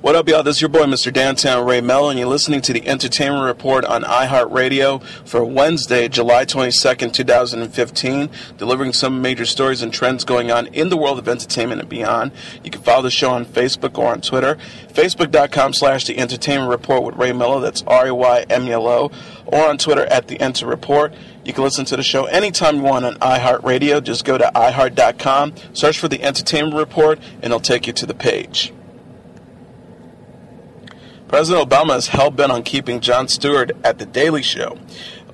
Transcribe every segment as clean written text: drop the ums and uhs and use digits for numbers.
What up, y'all? This is your boy, Mr. Downtown Ray Melo, and you're listening to the Entertainment Report on iHeartRadio for Wednesday, July 22nd, 2015, delivering some major stories and trends going on in the world of entertainment and beyond. You can follow the show on Facebook or on Twitter, facebook.com/The Entertainment Report with Ray Melo, that's RAYMELO, or on Twitter at The Enter Report. You can listen to the show anytime you want on iHeartRadio. Just go to iHeart.com, search for The Entertainment Report, and it'll take you to the page. President Obama is hell-bent on keeping Jon Stewart at The Daily Show.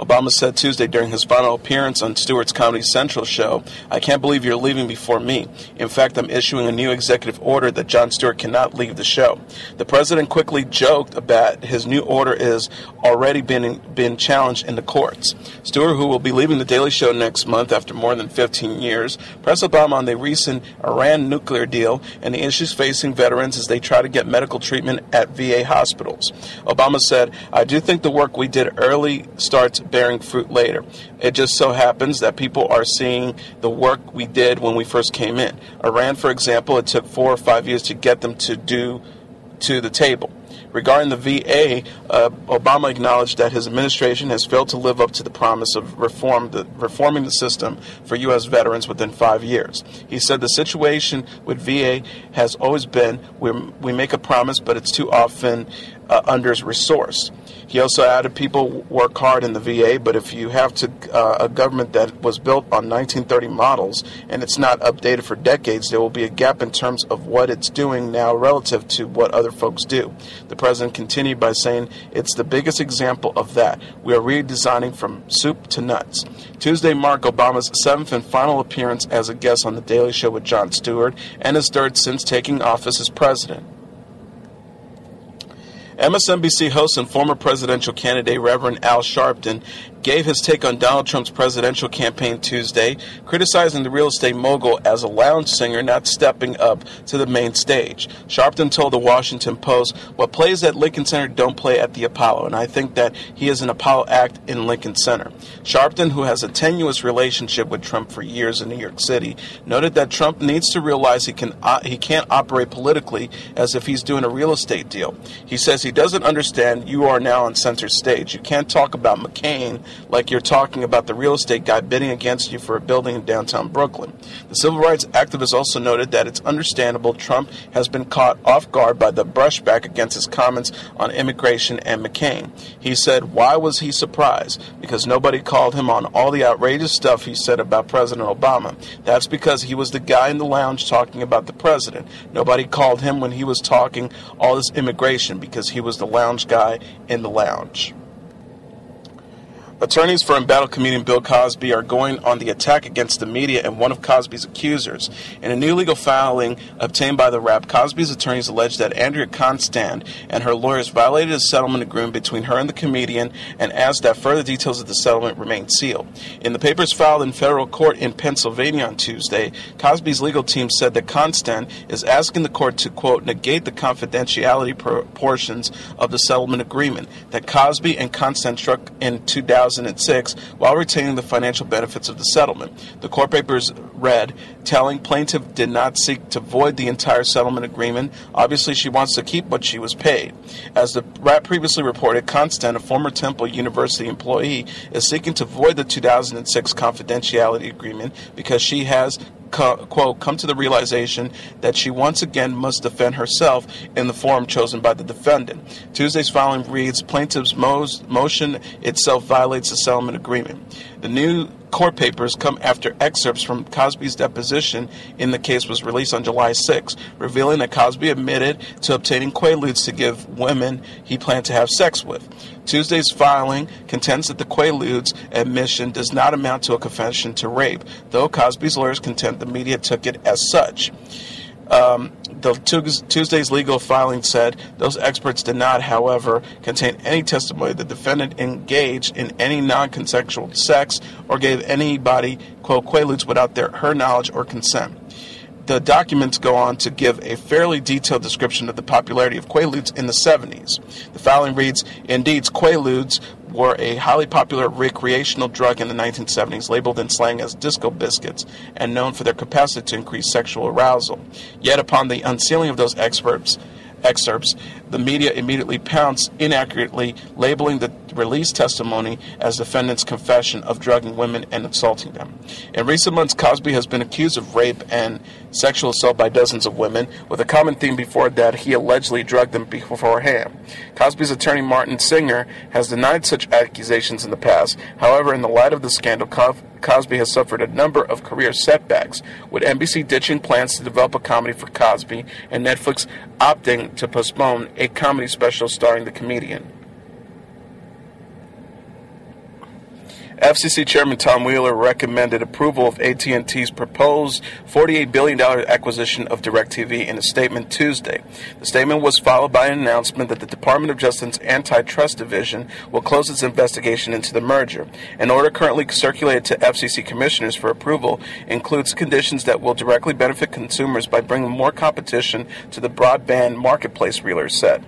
Obama said Tuesday during his final appearance on Stewart's Comedy Central show, "I can't believe you're leaving before me. In fact, I'm issuing a new executive order that Jon Stewart cannot leave the show." The president quickly joked about his new order is already been challenged in the courts. Stewart, who will be leaving The Daily Show next month after more than 15 years, pressed Obama on the recent Iran nuclear deal and the issues facing veterans as they try to get medical treatment at VA hospitals. Obama said, "I do think the work we did early starts bearing fruit later. It just so happens that people are seeing the work we did when we first came in. Iran, for example, it took 4 or 5 years to get them to the table." Regarding the VA, Obama acknowledged that his administration has failed to live up to the promise of reforming the system for U.S. veterans within 5 years. He said the situation with VA has always been we make a promise, but it's too often under-resourced. He also added people work hard in the VA, but if you have a government that was built on 1930 models and it's not updated for decades, there will be a gap in terms of what it's doing now relative to what other folks do. The president continued by saying, "It's the biggest example of that. We are redesigning from soup to nuts." Tuesday marked Obama's 7th and final appearance as a guest on The Daily Show with Jon Stewart and his 3rd since taking office as president. MSNBC host and former presidential candidate Reverend Al Sharpton gave his take on Donald Trump's presidential campaign Tuesday, criticizing the real estate mogul as a lounge singer not stepping up to the main stage. Sharpton told the Washington Post, "What plays at Lincoln Center don't play at the Apollo, and I think that he is an Apollo act in Lincoln Center." Sharpton, who has a tenuous relationship with Trump for years in New York City, noted that Trump needs to realize he can't operate politically as if he's doing a real estate deal. He says he doesn't understand you are now on center stage. You can't talk about McCain like you're talking about the real estate guy bidding against you for a building in downtown Brooklyn. The civil rights activist also noted that it's understandable Trump has been caught off guard by the brushback against his comments on immigration and McCain. He said, why was he surprised? Because nobody called him on all the outrageous stuff he said about President Obama. That's because he was the guy in the lounge talking about the president. Nobody called him when he was talking all this immigration because he was the lounge guy in the lounge. Attorneys for embattled comedian Bill Cosby are going on the attack against the media and one of Cosby's accusers. In a new legal filing obtained by the Rap, Cosby's attorneys allege that Andrea Constand and her lawyers violated a settlement agreement between her and the comedian and asked that further details of the settlement remain sealed. In the papers filed in federal court in Pennsylvania on Tuesday, Cosby's legal team said that Constand is asking the court to, quote, negate the confidentiality portions of the settlement agreement that Cosby and Constand struck in 2006 while retaining the financial benefits of the settlement. The court papers read, telling plaintiff did not seek to void the entire settlement agreement. Obviously, she wants to keep what she was paid. As the Rap previously reported, Constant, a former Temple University employee, is seeking to void the 2006 confidentiality agreement because she has quote, come to the realization that she once again must defend herself in the forum chosen by the defendant. Tuesday's filing reads, plaintiff's motion itself violates the settlement agreement. The new court papers come after excerpts from Cosby's deposition in the case was released on July 6, revealing that Cosby admitted to obtaining Quaaludes to give women he planned to have sex with. Tuesday's filing contends that the Quaaludes admission does not amount to a confession to rape, though Cosby's lawyers contend the media took it as such. Tuesday's legal filing said those experts did not, however, contain any testimony the defendant engaged in any non-consensual sex or gave anybody, quote, Quaaludes without her knowledge or consent. The documents go on to give a fairly detailed description of the popularity of Quaaludes in the 70s. The filing reads, indeed, Quaaludes were a highly popular recreational drug in the 1970s, labeled in slang as disco biscuits, and known for their capacity to increase sexual arousal. Yet upon the unsealing of those excerpts, excerpts, the media immediately pounced, inaccurately labeling the released testimony as defendant's confession of drugging women and assaulting them. In recent months, Cosby has been accused of rape and sexual assault by dozens of women, with a common theme before that he allegedly drugged them beforehand. Cosby's attorney Martin Singer has denied such accusations in the past. However, in the light of the scandal, Cosby has suffered a number of career setbacks, with NBC ditching plans to develop a comedy for Cosby and Netflix opting to postpone a comedy special starring the comedian. FCC Chairman Tom Wheeler recommended approval of AT&T's proposed $48 billion acquisition of DirectTV in a statement Tuesday. The statement was followed by an announcement that the Department of Justice's Antitrust Division will close its investigation into the merger. An order currently circulated to FCC commissioners for approval includes conditions that will directly benefit consumers by bringing more competition to the broadband marketplace, Wheeler said.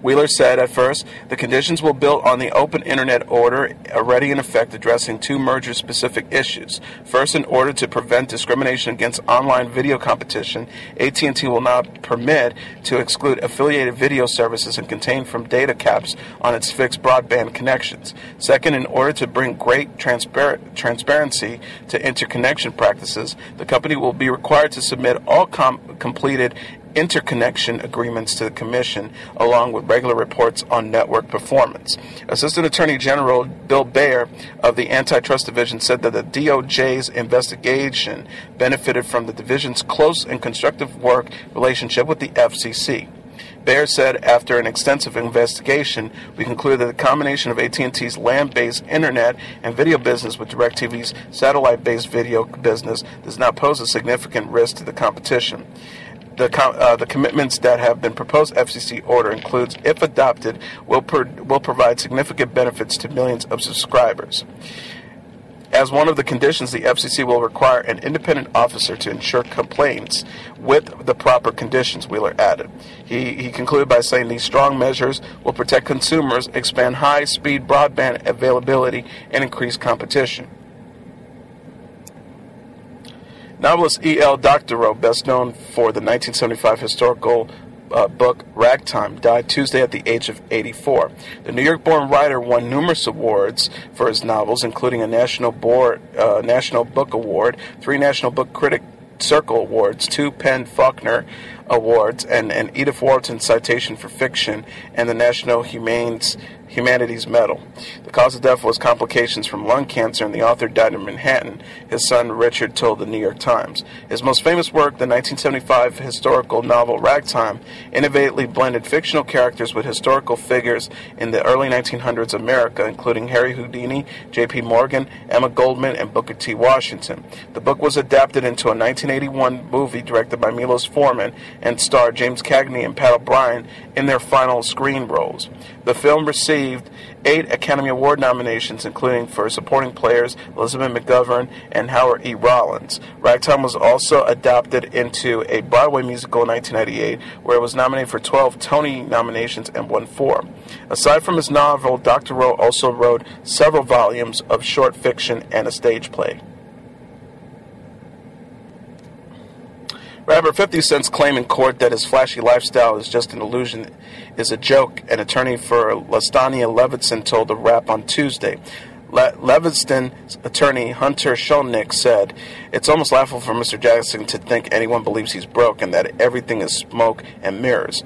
Wheeler said at first, the conditions will build on the open internet order already in effect, addressing two merger-specific issues. First, in order to prevent discrimination against online video competition, AT&T will now permit to exclude affiliated video services and contain from data caps on its fixed broadband connections. Second, in order to bring great transparency to interconnection practices, the company will be required to submit all completed interconnection agreements to the Commission, along with regular reports on network performance. Assistant Attorney General Bill Baer of the Antitrust Division said that the DOJ's investigation benefited from the division's close and constructive work relationship with the FCC. Baer said, after an extensive investigation, we concluded that the combination of AT&T's land-based internet and video business with DirecTV's satellite-based video business does not pose a significant risk to the competition. The commitments that have been proposed FCC order includes, if adopted, will provide significant benefits to millions of subscribers. As one of the conditions, the FCC will require an independent officer to ensure complaints with the proper conditions, Wheeler added. He concluded by saying these strong measures will protect consumers, expand high-speed broadband availability, and increase competition. Novelist E.L. Doctorow, best known for the 1975 historical book Ragtime, died Tuesday at the age of 84. The New York-born writer won numerous awards for his novels, including a National Book Award, 3 National Book Critic Circle Awards, 2 PEN/Faulkner Awards, and an Edith Wharton Citation for Fiction, and the National Humanities Medal. The cause of death was complications from lung cancer, and the author died in Manhattan. His son Richard told the New York Times. His most famous work, the 1975 historical novel Ragtime, innovatively blended fictional characters with historical figures in the early 1900s America, including Harry Houdini, J.P. Morgan, Emma Goldman, and Booker T. Washington. The book was adapted into a 1981 movie directed by Milos Forman and starred James Cagney and Pat O'Brien in their final screen roles. The film received 8 Academy Award nominations, including for supporting players Elizabeth McGovern and Howard E. Rollins. Ragtime was also adapted into a Broadway musical in 1998, where it was nominated for 12 Tony nominations and won 4. Aside from his novel, Doctorow also wrote several volumes of short fiction and a stage play. Rapper 50 Cent's claim in court that his flashy lifestyle is just an illusion is a joke. An attorney for Lastania Levinson told the Rap on Tuesday. Levinson's attorney, Hunter Sholnick, said, "It's almost laughable for Mr. Jackson to think anyone believes he's broke and that everything is smoke and mirrors."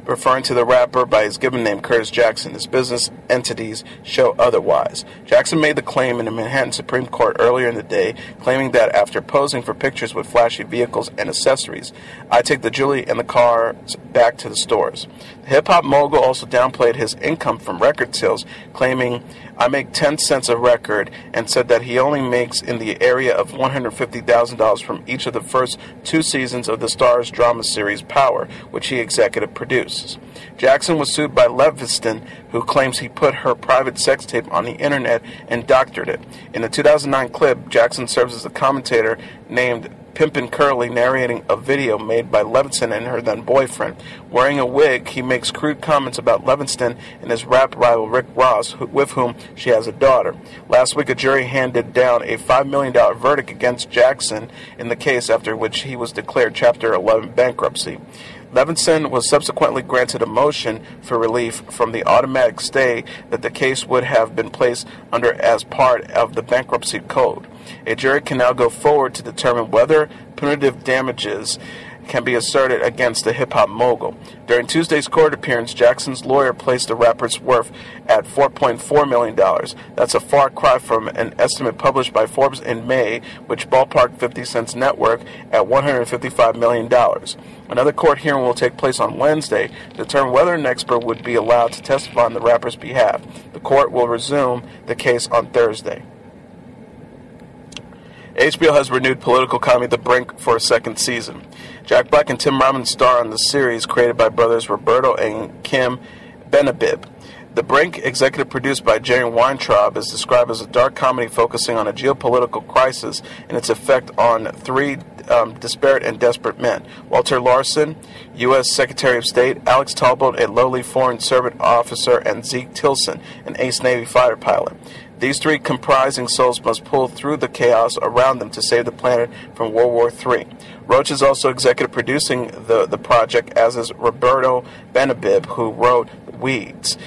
Referring to the rapper by his given name, Curtis Jackson. His business entities show otherwise. Jackson made the claim in the Manhattan Supreme Court earlier in the day, claiming that after posing for pictures with flashy vehicles and accessories, "I take the jewelry and the cars back to the stores." The hip-hop mogul also downplayed his income from record sales, claiming, "I make 10 cents a record," and said that he only makes in the area of $150,000 from each of the first 2 seasons of the Starz drama series Power, which he executive produces. Jackson was sued by Levinston, who claims he put her private sex tape on the internet and doctored it. In the 2009 clip, Jackson serves as a commentator named Pimpin' Curly, narrating a video made by Levinson and her then-boyfriend. Wearing a wig, he makes crude comments about Levinson and his rap rival Rick Ross, with whom she has a daughter. Last week, a jury handed down a $5 million verdict against Jackson in the case, after which he was declared Chapter 11 bankruptcy. Levinson was subsequently granted a motion for relief from the automatic stay that the case would have been placed under as part of the bankruptcy code. A jury can now go forward to determine whether punitive damages can be asserted against the hip-hop mogul. During Tuesday's court appearance, Jackson's lawyer placed the rapper's worth at $4.4 million. That's a far cry from an estimate published by Forbes in May, which ballparked 50 Cent's net worth at $155 million. Another court hearing will take place on Wednesday to determine whether an expert would be allowed to testify on the rapper's behalf. The court will resume the case on Thursday. HBO has renewed political comedy The Brink for a second season. Jack Black and Tim Robbins star on the series created by brothers Roberto and Kim Benabib. The Brink, executive produced by Jerry Weintraub, is described as a dark comedy focusing on a geopolitical crisis and its effect on three disparate and desperate men: Walter Larson, U.S. Secretary of State; Alex Talbot, a lowly foreign service officer; and Zeke Tilson, an ace Navy fighter pilot. These three comprising souls must pull through the chaos around them to save the planet from World War III. Roach is also executive producing the project, as is Roberto Benabib, who wrote Weeds,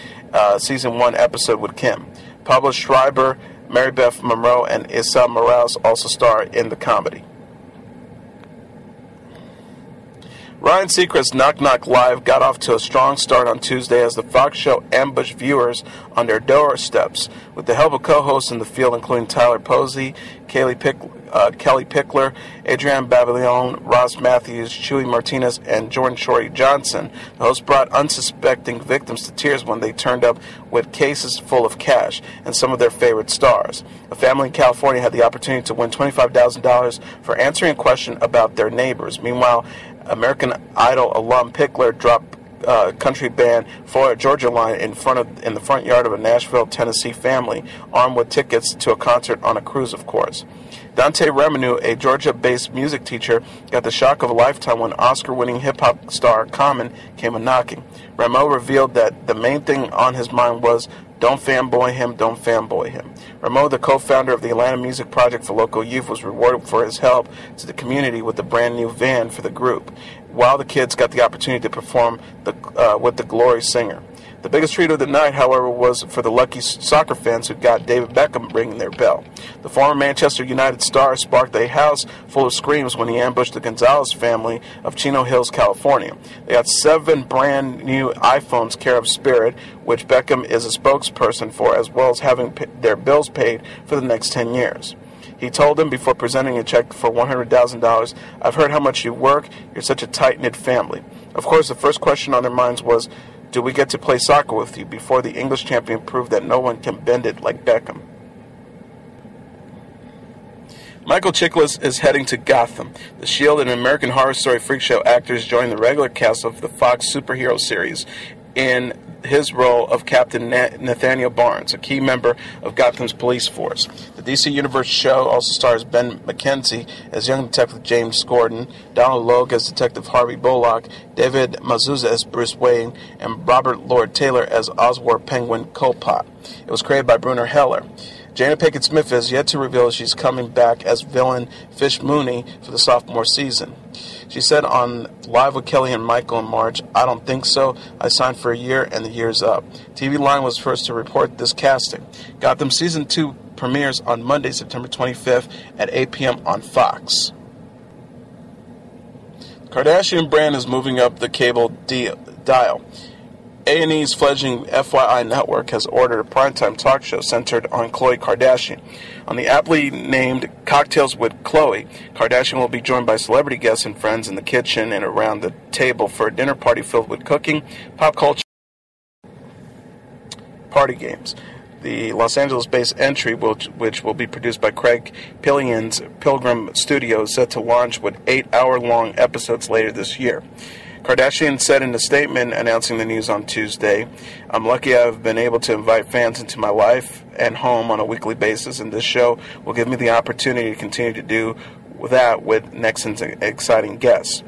Season 1 episode with Kim. Pablo Schreiber, Mary Beth Monroe, and Issa Morales also star in the comedy. Ryan Seacrest's Knock Knock Live got off to a strong start on Tuesday as the Fox show ambushed viewers on their doorsteps. With the help of co-hosts in the field, including Tyler Posey, Kelly Pickler, Adrienne Babylon, Ross Matthews, Chewy Martinez, and Jordan Shorty Johnson, the hosts brought unsuspecting victims to tears when they turned up with cases full of cash and some of their favorite stars. A family in California had the opportunity to win $25,000 for answering a question about their neighbors. Meanwhile, American Idol alum Pickler dropped country band Florida Georgia Line in the front yard of a Nashville, Tennessee family, armed with tickets to a concert on a cruise, of course. Dante Revenue, a Georgia-based music teacher, got the shock of a lifetime when Oscar-winning hip-hop star Common came a-knocking. Rameau revealed that the main thing on his mind was, "Don't fanboy him, don't fanboy him." Rameau, the co-founder of the Atlanta Music Project for Local Youth, was rewarded for his help to the community with a brand new van for the group, while the kids got the opportunity to perform with the Glory singer. The biggest treat of the night, however, was for the lucky soccer fans who got David Beckham ringing their bell. The former Manchester United star sparked a house full of screams when he ambushed the Gonzalez family of Chino Hills, California. They got 7 brand new iPhones care of Spirit, which Beckham is a spokesperson for, as well as having their bills paid for the next 10 years. He told them before presenting a check for $100,000, "I've heard how much you work. You're such a tight-knit family." Of course, the first question on their minds was, "Do we get to play soccer with you?" before the English champion proved that no one can bend it like Beckham. Michael Chiklis is heading to Gotham. The Shield and American Horror Story Freak Show actors join the regular cast of the Fox superhero series in his role of Captain Nathaniel Barnes, a key member of Gotham's police force. The DC Universe show also stars Ben McKenzie as young Detective James Gordon, Donald Logue as Detective Harvey Bullock, David Mazuza as Bruce Wayne, and Robert Lord Taylor as Oswald Penguin Colpot. It was created by Bruno Heller. Jada Pinkett Smith has yet to reveal she's coming back as villain Fish Mooney for the sophomore season. She said on Live with Kelly and Michael in March, "I don't think so. I signed for a year and the year's up." TV Line was first to report this casting. Gotham Season 2 premieres on Monday, September 25th at 8 p.m. on Fox. Kardashian Brand is moving up the cable dial. A&E's fledgling FYI network has ordered a primetime talk show centered on Khloe Kardashian. On the aptly named Cocktails with Khloe, Kardashian will be joined by celebrity guests and friends in the kitchen and around the table for a dinner party filled with cooking, pop culture, party games. The Los Angeles-based entry, which will be produced by Craig Pillian's Pilgrim Studios, set to launch with 8-hour-long episodes later this year. Kardashian said in a statement announcing the news on Tuesday, "I'm lucky I've been able to invite fans into my life and home on a weekly basis, and this show will give me the opportunity to continue to do that with next and exciting guests."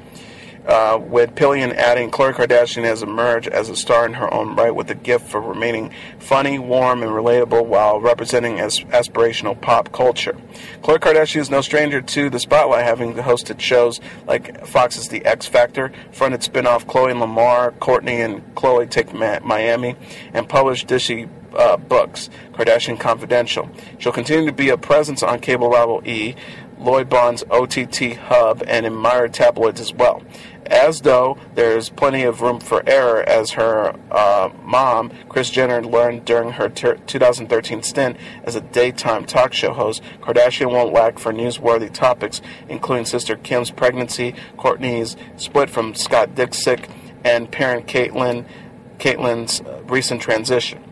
with Pillion adding, Khloe Kardashian has emerged as a star in her own right with a gift for remaining funny, warm, and relatable while representing as aspirational pop culture. Khloe Kardashian is no stranger to the spotlight, having hosted shows like Fox's The X Factor, fronted spin-off Khloe and Lamar, Kourtney and Khloe Take Miami, and published dishy books, Kardashian Confidential. She'll continue to be a presence on cable rival E!, Lloyd Bond's OTT hub, and in Myra tabloids as well. As though there's plenty of room for error, as her mom, Kris Jenner, learned during her 2013 stint as a daytime talk show host, Kardashian won't lack for newsworthy topics, including sister Kim's pregnancy, Kourtney's split from Scott Disick, and parent Caitlyn's recent transition.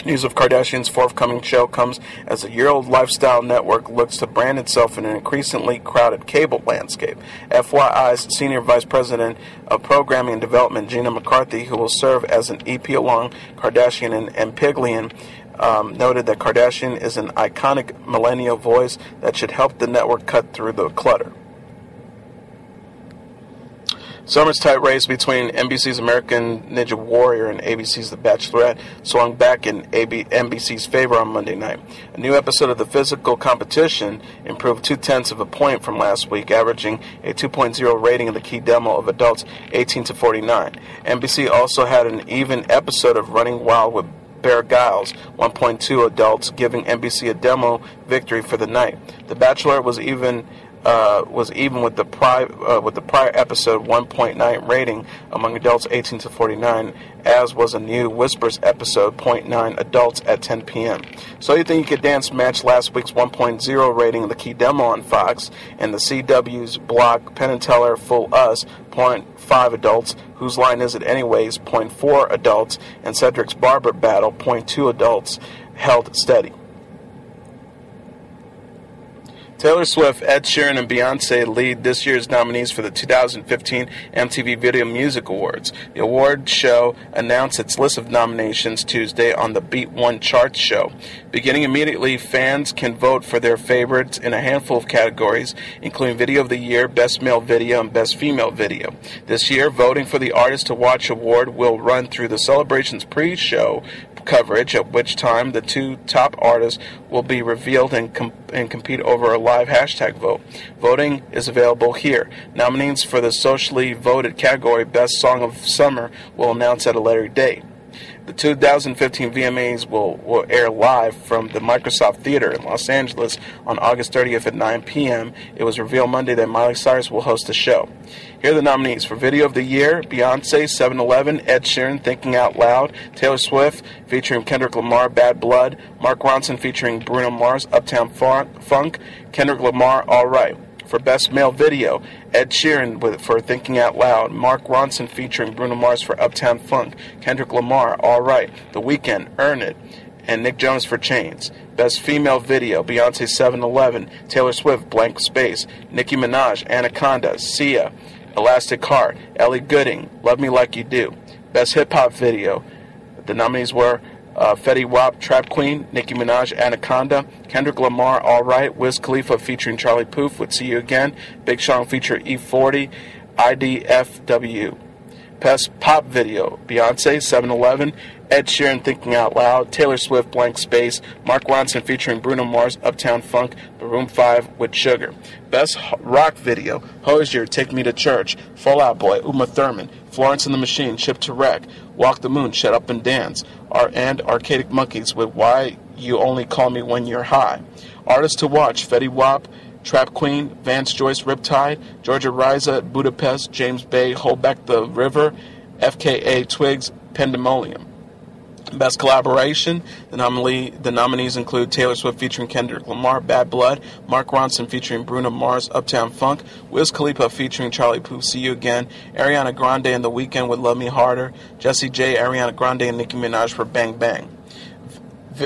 News of Kardashian's forthcoming show comes as the year-old lifestyle network looks to brand itself in an increasingly crowded cable landscape. FYI's Senior Vice President of Programming and Development, Gina McCarthy, who will serve as an EP along Kardashian and Piglian, noted that Kardashian is an iconic millennial voice that should help the network cut through the clutter. Summer's tight race between NBC's American Ninja Warrior and ABC's The Bachelorette swung back in NBC's favor on Monday night. A new episode of the physical competition improved 0.2 of a point from last week, averaging a 2.0 rating in the key demo of adults 18 to 49. NBC also had an even episode of Running Wild with Bear Giles, 1.2 adults, giving NBC a demo victory for the night. The Bachelorette was even with the prior episode 1.9 rating among adults 18 to 49, as was a new Whispers episode 0.9 adults at 10 p.m. So You Think You Could Dance matched last week's 1.0 rating in the key demo on Fox, and the CW's block Penn and Teller Fool Us 0.5 adults, Whose Line Is It Anyways 0.4 adults, and Cedric's Barber Battle 0.2 adults held steady. Taylor Swift, Ed Sheeran, and Beyonce lead this year's nominees for the 2015 MTV Video Music Awards. The award show announced its list of nominations Tuesday on the Beat One Charts show. Beginning immediately, fans can vote for their favorites in a handful of categories, including Video of the Year, Best Male Video, and Best Female Video. This year, voting for the Artist to Watch award will run through the celebration's pre-show coverage, at which time the two top artists will be revealed and compete over a live hashtag vote. Voting is available here. Nominees for the socially voted category Best Song of Summer will announce at a later date. The 2015 VMAs will air live from the Microsoft Theater in Los Angeles on August 30th at 9 p.m. It was revealed Monday that Miley Cyrus will host the show. Here are the nominees for Video of the Year: Beyonce, 7-Eleven, Ed Sheeran, Thinking Out Loud, Taylor Swift featuring Kendrick Lamar, Bad Blood, Mark Ronson featuring Bruno Mars, Uptown Funk, Kendrick Lamar, All Right. For Best Male Video, Ed Sheeran for Thinking Out Loud, Mark Ronson featuring Bruno Mars for Uptown Funk, Kendrick Lamar, All Right, The Weeknd, Earn It, and Nick Jonas for Chains. Best Female Video, Beyonce, 7-Eleven, Taylor Swift, Blank Space, Nicki Minaj, Anaconda, Sia, Elastic Heart, Ellie Goulding, Love Me Like You Do. Best Hip Hop Video, the nominees were Fetty Wap, Trap Queen, Nicki Minaj, Anaconda, Kendrick Lamar, All Right, Wiz Khalifa featuring Charlie Puth with See You Again, Big Sean featuring E40, IDFW. Best Pop Video, Beyonce, 7-Eleven, Ed Sheeran, Thinking Out Loud, Taylor Swift, Blank Space, Mark Ronson featuring Bruno Mars, Uptown Funk, Maroon 5 with Sugar. Best Rock Video, Hozier, Take Me to Church, Fall Out Boy, Uma Thurman, Florence and the Machine, Ship to Wreck, Walk the Moon, Shut Up and Dance, and Arcadic Monkeys with Why You Only Call Me When You're High. Artists to Watch, Fetty Wap, Trap Queen, Vance Joyce, Riptide, Georgia Riza, Budapest, James Bay, Hold Back the River, FKA Twigs, Pandemonium. Best Collaboration, the nominees include Taylor Swift featuring Kendrick Lamar, Bad Blood, Mark Ronson featuring Bruno Mars, Uptown Funk, Wiz Khalifa featuring Charlie Puth, See You Again, Ariana Grande and The Weeknd with Love Me Harder, Jessie J, Ariana Grande, and Nicki Minaj for Bang Bang.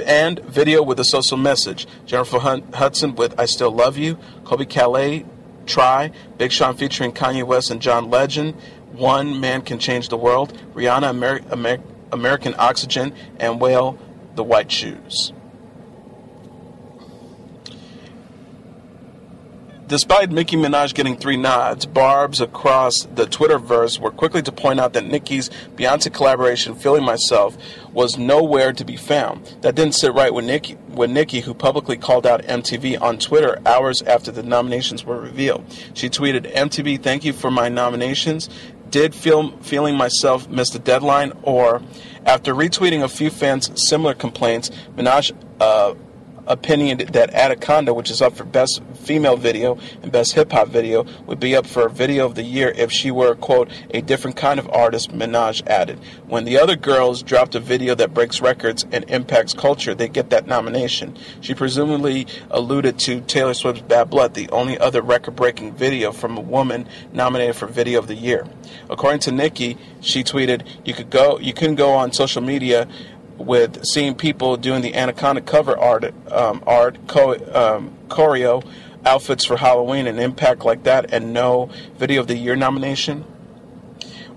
And Video with a Social Message, Jennifer Hudson with I Still Love You, Kobe Calais, Try, Big Sean featuring Kanye West and John Legend, One Man Can Change the World, Rihanna, American Oxygen, and Whale, The White Shoes. Despite Nicki Minaj getting 3 nods, barbs across the Twitterverse were quickly to point out that Nicki's Beyonce collaboration, Feeling Myself, was nowhere to be found. That didn't sit right with Nicki, who publicly called out MTV on Twitter hours after the nominations were revealed. She tweeted, "MTV, thank you for my nominations. Did Feeling Myself miss the deadline?" Or, after retweeting a few fans' similar complaints, Minaj opinioned that Anaconda, which is up for Best Female Video and Best Hip Hop Video, would be up for Video of the Year if she were, quote, a different kind of artist. Minaj added, "When the other girls dropped a video that breaks records and impacts culture, they get that nomination." She presumably alluded to Taylor Swift's Bad Blood, the only other record-breaking video from a woman nominated for Video of the Year. According to Nicki, she tweeted, you couldn't go on social media with seeing people doing the Anaconda cover choreo outfits for Halloween, an impact like that, and no Video of the Year nomination.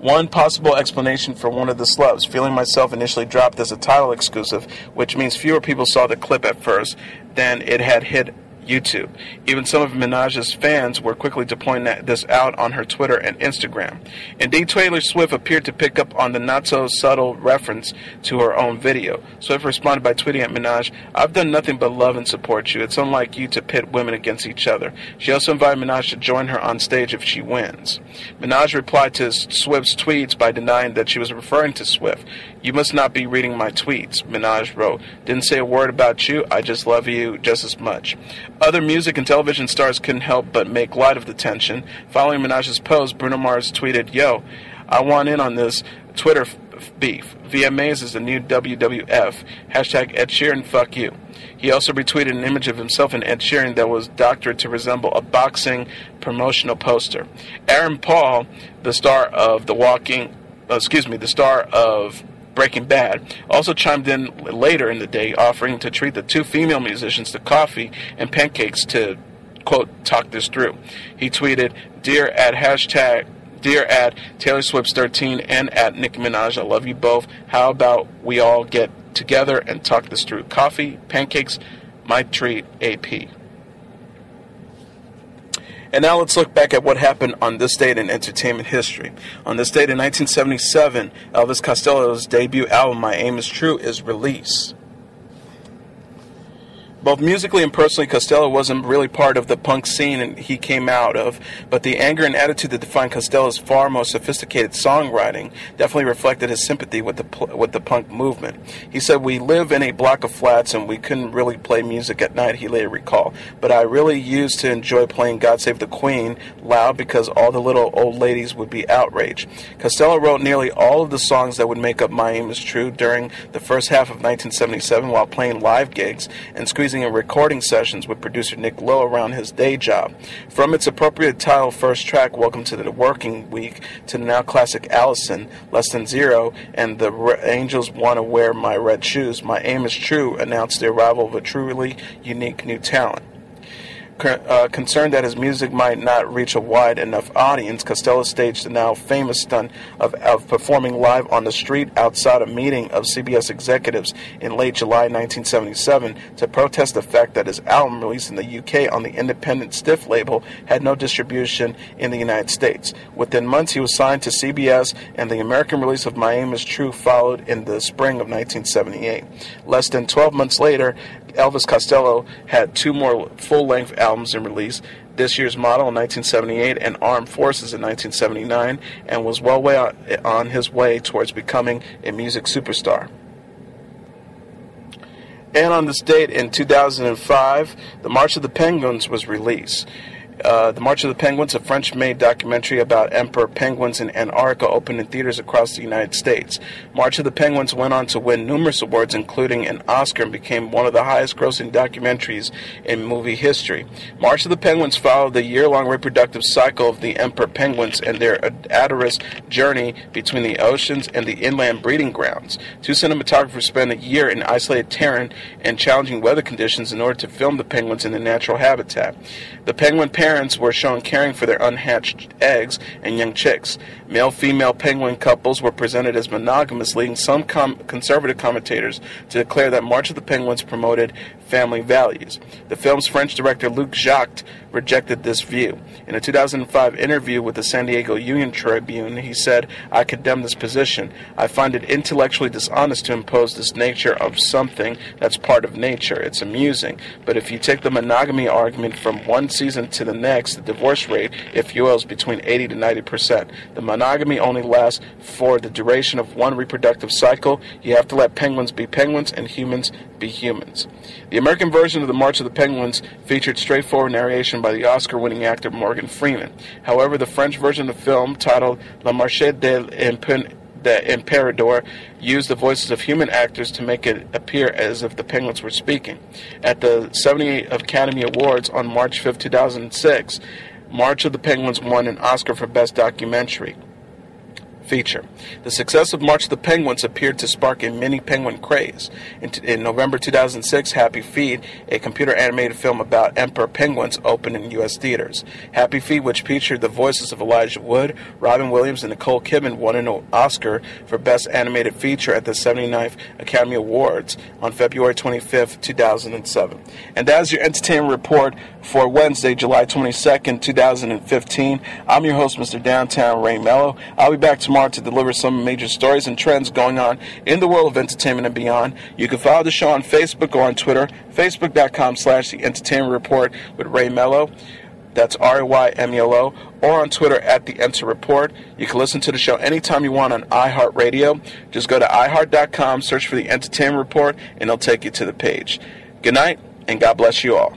One possible explanation for one of the slubs, Feeling Myself, initially dropped as a title exclusive, which means fewer people saw the clip at first than it had hit YouTube. Even some of Minaj's fans were quickly to point this out on her Twitter and Instagram. Indeed, Taylor Swift appeared to pick up on the not-so-subtle reference to her own video. Swift responded by tweeting at Minaj, "I've done nothing but love and support you. It's unlike you to pit women against each other." She also invited Minaj to join her on stage if she wins. Minaj replied to Swift's tweets by denying that she was referring to Swift. "You must not be reading my tweets," Minaj wrote. "Didn't say a word about you. I just love you just as much." Other music and television stars couldn't help but make light of the tension. Following Minaj's post, Bruno Mars tweeted, "Yo, I want in on this Twitter beef. VMAs is the new WWF. Hashtag Ed Sheeran, fuck you." He also retweeted an image of himself and Ed Sheeran that was doctored to resemble a boxing promotional poster. Aaron Paul, the star of Breaking Bad, also chimed in later in the day, offering to treat the 2 female musicians to coffee and pancakes to, quote, talk this through. He tweeted, Dear at Taylor Swift's 13 and at Nicki Minaj, I love you both. How about we all get together and talk this through? Coffee, pancakes, my treat, AP. And now let's look back at what happened on this date in entertainment history. On this date in 1977, Elvis Costello's debut album, My Aim Is True, is released. Both musically and personally, Costello wasn't really part of the punk scene he came out of, but the anger and attitude that defined Costello's far more sophisticated songwriting definitely reflected his sympathy with the punk movement. He said, "We live in a block of flats and we couldn't really play music at night," he later recalled, "but I really used to enjoy playing God Save the Queen loud because all the little old ladies would be outraged." Costello wrote nearly all of the songs that would make up My Aim Is True during the first half of 1977 while playing live gigs and squeezing in recording sessions with producer Nick Lowe around his day job. From its appropriate title first track, Welcome to the Working Week, to the now classic Allison, Less Than Zero, and The Angels Wanna Wear My Red Shoes, My Aim Is True announced the arrival of a truly unique new talent. Concerned that his music might not reach a wide enough audience, Costello staged the now famous stunt of performing live on the street outside a meeting of CBS executives in late July 1977 to protest the fact that his album, released in the UK on the independent Stiff label, had no distribution in the United States. Within months, he was signed to CBS, and the American release of My Aim Is True followed in the spring of 1978. Less than 12 months later, Elvis Costello had 2 more full-length albums in release, This Year's Model in 1978 and Armed Forces in 1979, and was well on his way towards becoming a music superstar. And on this date in 2005, The March of the Penguins was released. The March of the Penguins, a French-made documentary about emperor penguins in Antarctica, opened in theaters across the United States. March of the Penguins went on to win numerous awards, including an Oscar, and became one of the highest-grossing documentaries in movie history. March of the Penguins followed the year-long reproductive cycle of the emperor penguins and their adventurous journey between the oceans and the inland breeding grounds. 2 cinematographers spent a year in isolated terrain and challenging weather conditions in order to film the penguins in their natural habitat. The penguin parents parents were shown caring for their unhatched eggs and young chicks. Male-female penguin couples were presented as monogamous, leading some conservative commentators to declare that March of the Penguins promoted family values. The film's French director Luc Jacques rejected this view. In a 2005 interview with the San Diego Union Tribune, he said, "I condemn this position. I find it intellectually dishonest to impose this nature of something that's part of nature. It's amusing. But if you take the monogamy argument from one season to the next, the divorce rate, if you will, is between 80 to 90%. The monogamy only lasts for the duration of one reproductive cycle. You have to let penguins be penguins and humans be humans." The American version of the March of the Penguins featured straightforward narration by the Oscar-winning actor Morgan Freeman. However, the French version of the film, titled La Marche de l'Emperador, used the voices of human actors to make it appear as if the penguins were speaking. At the 78th Academy Awards on March 5, 2006, March of the Penguins won an Oscar for Best Documentary feature. The success of March of the Penguins appeared to spark a mini penguin craze. In November 2006, Happy Feet, a computer-animated film about emperor penguins, opened in U.S. theaters. Happy Feet, which featured the voices of Elijah Wood, Robin Williams, and Nicole Kidman, won an Oscar for Best Animated Feature at the 79th Academy Awards on February 25, 2007. And that is your entertainment report for Wednesday, July 22nd, 2015. I'm your host, Mr. Downtown Ray Melo. I'll be back tomorrow to deliver some major stories and trends going on in the world of entertainment and beyond. You can follow the show on Facebook or on Twitter, facebook.com/The Entertainment Report with Ray Melo. That's RAYMELO, or on Twitter at The Enter Report. You can listen to the show anytime you want on iHeartRadio. Just go to iHeart.com, search for The Entertainment Report, and it'll take you to the page. Good night, and God bless you all.